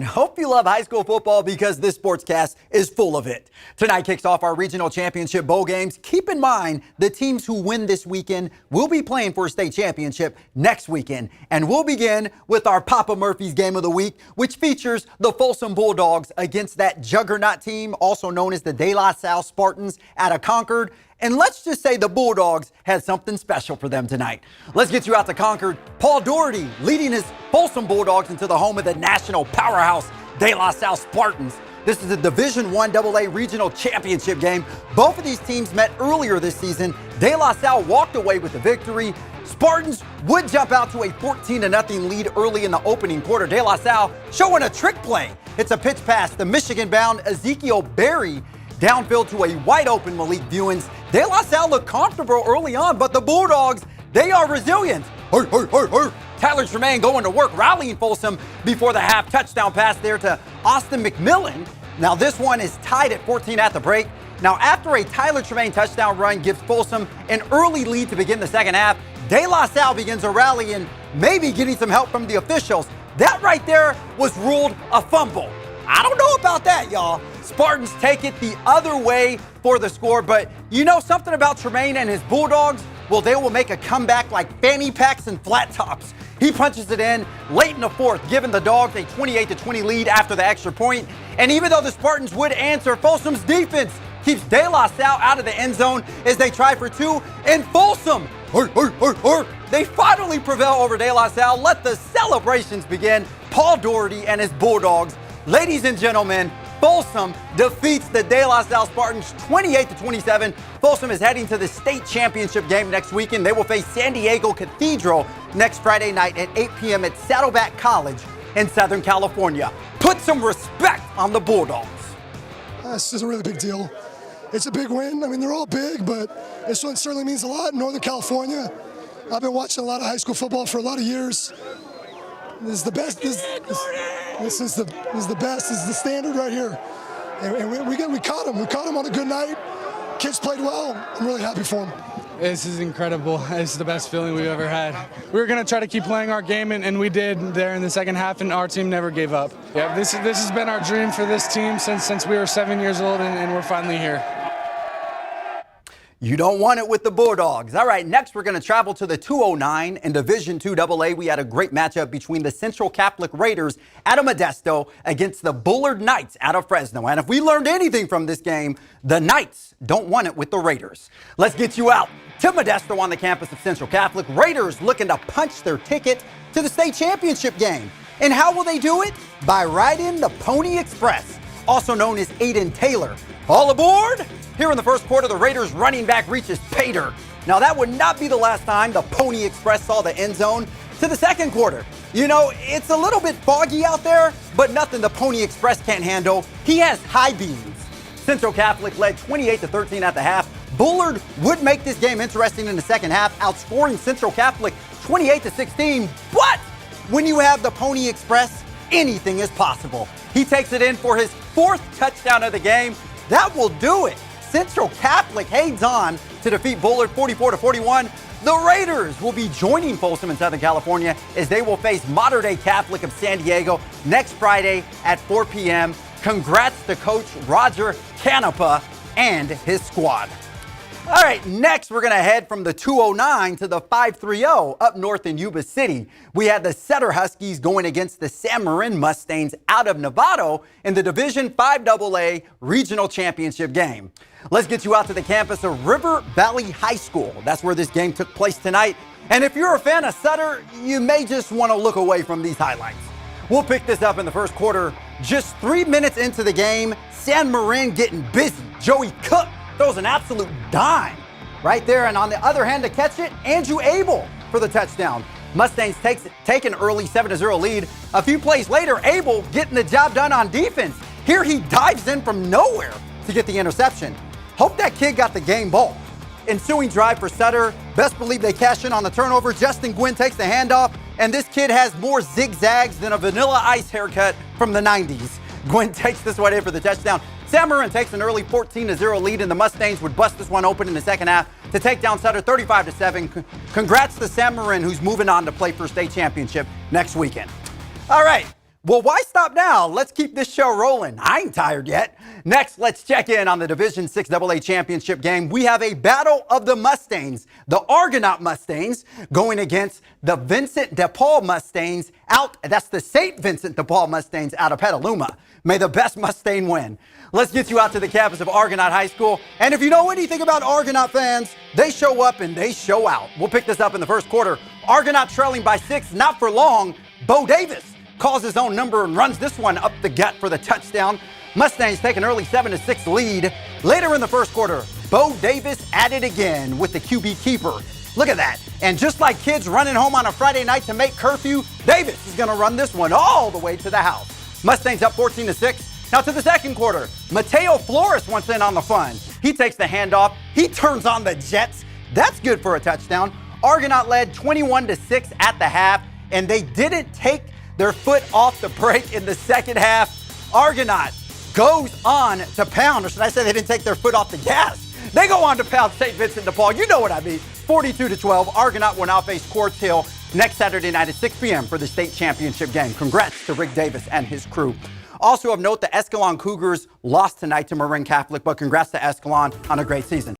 Hope you love high school football because this sportscast is full of it. Tonight kicks off our regional championship bowl games. Keep in mind the teams who win this weekend will be playing for a state championship next weekend. And we'll begin with our Papa Murphy's game of the week, which features the Folsom Bulldogs against that juggernaut team, also known as the De La Salle Spartans out of Concord. And let's just say the Bulldogs had something special for them tonight. Let's get you out to Concord. Paul Doherty leading his Folsom Bulldogs into the home of the national powerhouse De La Salle Spartans. This is a Division I AA regional championship game. Both of these teams met earlier this season. De La Salle walked away with the victory. Spartans would jump out to a 14-0 lead early in the opening quarter. De La Salle showing a trick play. It's a pitch pass to Michigan-bound Ezekiel Berry downfield to a wide-open Malik Buens. De La Salle looked comfortable early on, but the Bulldogs, they are resilient. Tyler Tremaine going to work, rallying Folsom before the half. Touchdown pass there to Austin McMillan. Now this one is tied at 14 at the break. Now after a Tyler Tremaine touchdown run gives Folsom an early lead to begin the second half, De La Salle begins a rally and maybe getting some help from the officials. That right there was ruled a fumble. I don't know about that, y'all. Spartans take it the other way for the score, but you know something about Tremaine and his Bulldogs? Well, they will make a comeback like fanny packs and flat tops. He punches it in late in the fourth, giving the Dogs a 28-20 lead after the extra point. And even though the Spartans would answer, Folsom's defense keeps De La Salle out of the end zone as they try for two. And Folsom, they finally prevail over De La Salle. Let the celebrations begin. Paul Doherty and his Bulldogs. Ladies and gentlemen, Folsom defeats the De La Salle Spartans 28-27. Folsom is heading to the state championship game next weekend. They will face San Diego Cathedral next Friday night at 8 p.m. at Saddleback College in Southern California. Put some respect on the Bulldogs. This is a really big deal. It's a big win. I mean, they're all big, but this one certainly means a lot in Northern California. I've been watching a lot of high school football for a lot of years. This is the best. This is the best. This is the standard right here. And we caught them. We caught them on a good night. Kids played well. I'm really happy for them. This is incredible. This is the best feeling we've ever had. We were going to try to keep playing our game, and we did there in the second half, and our team never gave up. Yeah, this has been our dream for this team since we were 7 years old, and we're finally here. You don't want it with the Bulldogs. All right, next we're going to travel to the 209 in Division II AA. We had a great matchup between the Central Catholic Raiders out of Modesto against the Bullard Knights out of Fresno. And if we learned anything from this game, the Knights don't want it with the Raiders. Let's get you out to Modesto on the campus of Central Catholic. Raiders looking to punch their ticket to the state championship game. And how will they do it? By riding the Pony Express, also known as Aiden Taylor. All aboard! Here in the first quarter, the Raiders running back reaches pay dirt. Now that would not be the last time the Pony Express saw the end zone. To the second quarter, you know, it's a little bit foggy out there, but nothing the Pony Express can't handle. He has high beams. Central Catholic led 28-13 at the half. Bullard would make this game interesting in the second half, outscoring Central Catholic 28-16. But when you have the Pony Express, anything is possible. He takes it in for his fourth touchdown of the game. That will do it. Central Catholic hangs on to defeat Bullard 44-41. The Raiders will be joining Folsom in Southern California as they will face Mater Dei Catholic of San Diego next Friday at 4 p.m. Congrats to Coach Roger Canepa and his squad. All right, next we're going to head from the 209 to the 530 up north in Yuba City. We had the Sutter Huskies going against the San Marin Mustangs out of Novato in the Division V AA Regional Championship game. Let's get you out to the campus of River Valley High School. That's where this game took place tonight. And if you're a fan of Sutter, you may just want to look away from these highlights. We'll pick this up in the first quarter. Just 3 minutes into the game, San Marin getting busy. Joey Cook throws an absolute dime right there. And on the other hand, to catch it, Andrew Abel for the touchdown. Mustangs take an early 7-0 lead. A few plays later, Abel getting the job done on defense. Here he dives in from nowhere to get the interception. Hope that kid got the game ball. Ensuing drive for Sutter. Best believe they cash in on the turnover. Justin Gwynn takes the handoff, and this kid has more zigzags than a Vanilla Ice haircut from the 90s. Gwynn takes this one in for the touchdown. San Marin takes an early 14-0 lead, and the Mustangs would bust this one open in the second half to take down Sutter 35-7. Congrats to San Marin, who's moving on to play for state championship next weekend. All right, Well, why stop now? Let's keep this show rolling. I ain't tired yet. Next, let's check in on the Division 6 AA championship game. We have a battle of the Mustangs, the Argonaut Mustangs, going against the Vincent de Paul Mustangs that's the St. Vincent de Paul Mustangs out of Petaluma. May the best Mustang win. Let's get you out to the campus of Argonaut High School. And if you know anything about Argonaut fans, they show up and they show out. We'll pick this up in the first quarter. Argonaut trailing by 6, not for long. Bo Davis calls his own number and runs this one up the gut for the touchdown. Mustangs take an early 7-6 lead. Later in the first quarter, Bo Davis at it again with the QB keeper. Look at that. And just like kids running home on a Friday night to make curfew, Davis is going to run this one all the way to the house. Mustangs up 14-6. Now to the second quarter, Mateo Flores wants in on the fun. He takes the handoff. He turns on the Jets. That's good for a touchdown. Argonaut led 21-6 at the half, and they didn't take their foot off the brake in the second half. Argonaut goes on to pound, or should I say they didn't take their foot off the gas. They go on to pound St. Vincent de Paul. You know what I mean. 42-12. Argonaut will now face Quartz Hill next Saturday night at 6 p.m. for the state championship game. Congrats to Rick Davis and his crew. Also of note, the Escalon Cougars lost tonight to Marin Catholic, but congrats to Escalon on a great season.